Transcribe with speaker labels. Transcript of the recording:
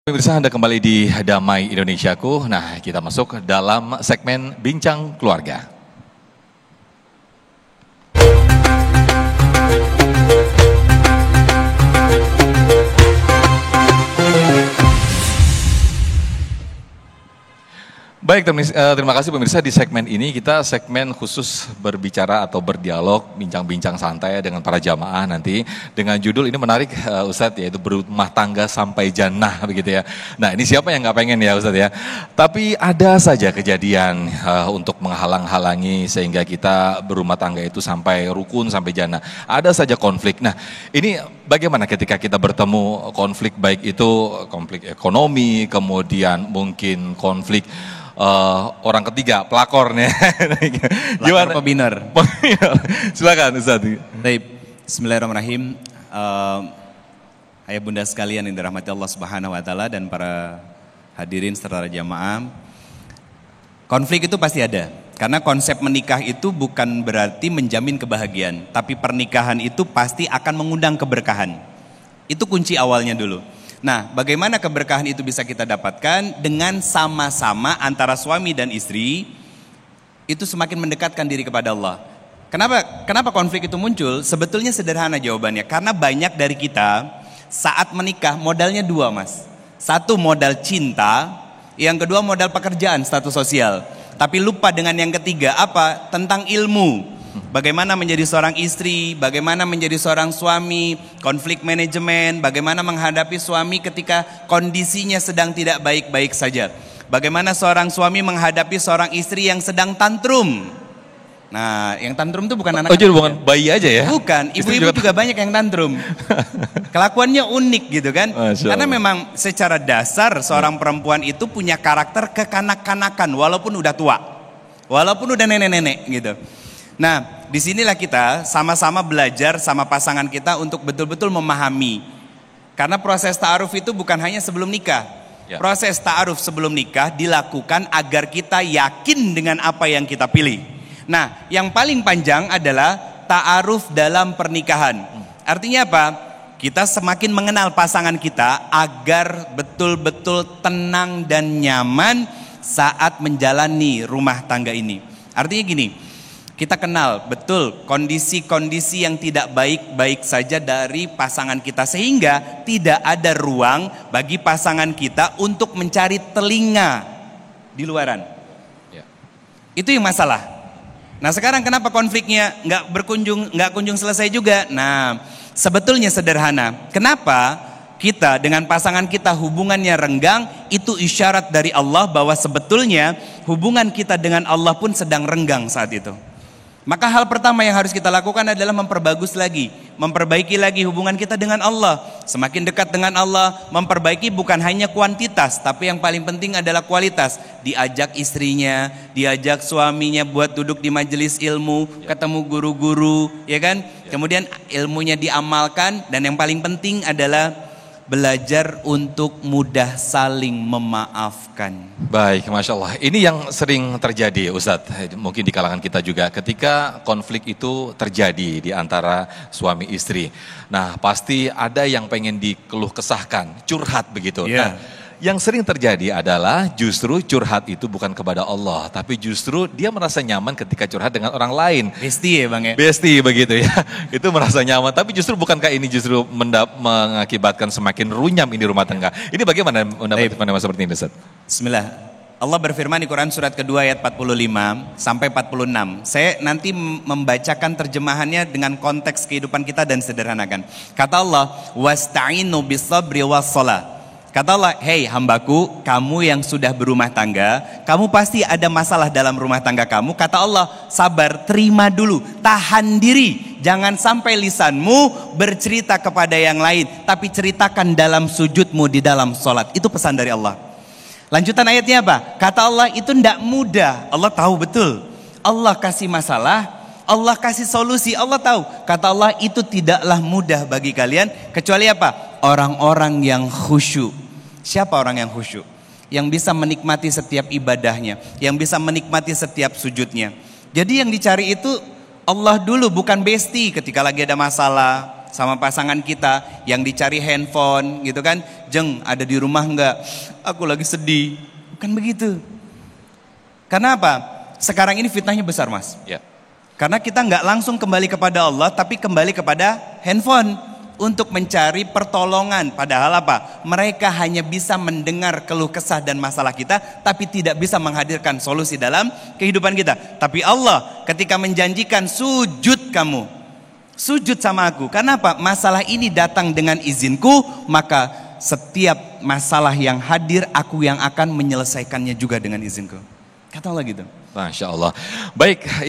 Speaker 1: Pemirsa, Anda kembali di Damai Indonesiaku. Nah, kita masuk dalam segmen Bincang Keluarga. Baik, terima kasih pemirsa. Di segmen ini kita segmen khusus berbicara atau berdialog, bincang-bincang santai dengan para jamaah nanti. Dengan judul ini menarik Ustadz, yaitu berumah tangga sampai jannah begitu ya. Nah, ini siapa yang nggak pengen ya Ustadz ya. Tapi ada saja kejadian untuk menghalang-halangi sehingga kita berumah tangga itu sampai rukun, sampai jannah. Ada saja konflik. Nah, ini bagaimana ketika kita bertemu konflik, baik itu konflik ekonomi, kemudian mungkin konflik orang ketiga, pelakornya.
Speaker 2: Pelakor pembiner.
Speaker 1: Silakan Ustaz.
Speaker 2: Baik, bismillahirrahmanirrahim. Ayah bunda sekalian yang dirahmati Allah Subhanahu wa taala dan para hadirin serta jamaah. Konflik itu pasti ada. Karena konsep menikah itu bukan berarti menjamin kebahagiaan, tapi pernikahan itu pasti akan mengundang keberkahan. Itu kunci awalnya dulu. Nah, bagaimana keberkahan itu bisa kita dapatkan? Dengan sama-sama antara suami dan istri itu semakin mendekatkan diri kepada Allah. Kenapa konflik itu muncul? Sebetulnya sederhana jawabannya. Karena banyak dari kita saat menikah modalnya dua, Mas. Satu modal cinta, yang kedua modal pekerjaan, status sosial. Tapi lupa dengan yang ketiga, apa? Tentang ilmu. Bagaimana menjadi seorang istri, bagaimana menjadi seorang suami, konflik manajemen, bagaimana menghadapi suami ketika kondisinya sedang tidak baik-baik saja. Bagaimana seorang suami menghadapi seorang istri yang sedang tantrum. Nah, yang tantrum itu bukan anak.
Speaker 1: Oh, jadi bukan bayi aja ya?
Speaker 2: Bukan, ibu-ibu juga banyak yang tantrum. Kelakuannya unik gitu kan. Karena memang secara dasar seorang perempuan itu punya karakter kekanak-kanakan walaupun udah tua. Walaupun udah nenek-nenek gitu. Nah, disinilah kita sama-sama belajar sama pasangan kita untuk betul-betul memahami. Karena proses ta'aruf itu bukan hanya sebelum nikah. Ya. Proses ta'aruf sebelum nikah dilakukan agar kita yakin dengan apa yang kita pilih. Nah, yang paling panjang adalah ta'aruf dalam pernikahan. Artinya apa? Kita semakin mengenal pasangan kita agar betul-betul tenang dan nyaman saat menjalani rumah tangga ini. Artinya gini, kita kenal betul kondisi-kondisi yang tidak baik-baik saja dari pasangan kita, sehingga tidak ada ruang bagi pasangan kita untuk mencari telinga di luaran. Ya. Itu yang masalah. Nah, sekarang kenapa konfliknya nggak kunjung selesai juga? Nah, sebetulnya sederhana. Kenapa kita dengan pasangan kita hubungannya renggang? Itu isyarat dari Allah bahwa sebetulnya hubungan kita dengan Allah pun sedang renggang saat itu. Maka hal pertama yang harus kita lakukan adalah memperbaiki lagi hubungan kita dengan Allah. Semakin dekat dengan Allah, memperbaiki bukan hanya kuantitas, tapi yang paling penting adalah kualitas. Diajak istrinya, diajak suaminya buat duduk di majelis ilmu, ketemu guru-guru, ya kan? Kemudian ilmunya diamalkan, dan yang paling penting adalah belajar untuk mudah saling memaafkan.
Speaker 1: Baik, Masya Allah. Ini yang sering terjadi Ustadz, mungkin di kalangan kita juga. Ketika konflik itu terjadi di antara suami istri. Nah, pasti ada yang pengen dikeluh kesahkan, curhat begitu.
Speaker 2: Yeah.
Speaker 1: Nah, yang sering terjadi adalah justru curhat itu bukan kepada Allah, tapi justru dia merasa nyaman ketika curhat dengan orang lain.
Speaker 2: Bestie ya Bang ya?
Speaker 1: Bestie begitu ya, itu merasa nyaman. Tapi justru bukankah ini justru mengakibatkan semakin runyam ini rumah tangga? Ini bagaimana mendapat pandangan seperti ini Ustaz?
Speaker 2: Bismillah. Allah berfirman di Quran surat kedua ayat 45 sampai 46. Saya nanti membacakan terjemahannya dengan konteks kehidupan kita dan sederhanakan. Kata Allah, wasta'inu bis-sabri was-shalah. Kata Allah, hei hambaku, kamu yang sudah berumah tangga, kamu pasti ada masalah dalam rumah tangga kamu. Kata Allah, sabar, terima dulu, tahan diri. Jangan sampai lisanmu bercerita kepada yang lain, tapi ceritakan dalam sujudmu di dalam sholat. Itu pesan dari Allah. Lanjutan ayatnya apa? Kata Allah, itu tidak mudah. Allah tahu betul. Allah kasih masalah, Allah kasih solusi, Allah tahu. Kata Allah, itu tidaklah mudah bagi kalian, kecuali apa? Orang-orang yang khusyuk. Siapa orang yang khusyuk? Yang bisa menikmati setiap ibadahnya, yang bisa menikmati setiap sujudnya. Jadi yang dicari itu Allah dulu, bukan bestie ketika lagi ada masalah. sama pasangan kita yang dicari handphone gitu kan. Jeng, ada di rumah enggak? Aku lagi sedih. Bukan begitu. Karena apa? Sekarang ini fitnahnya besar, Mas.
Speaker 1: Ya.
Speaker 2: Karena kita nggak langsung kembali kepada Allah, tapi kembali kepada handphone untuk mencari pertolongan. Padahal apa? Mereka hanya bisa mendengar keluh kesah dan masalah kita, tapi tidak bisa menghadirkan solusi dalam kehidupan kita. Tapi Allah ketika menjanjikan sujud kamu, sujud sama aku. Karena apa? Masalah ini datang dengan izinku, maka setiap masalah yang hadir aku yang akan menyelesaikannya juga dengan izinku. Kata Allah gitu.
Speaker 1: Masya Allah. Baik.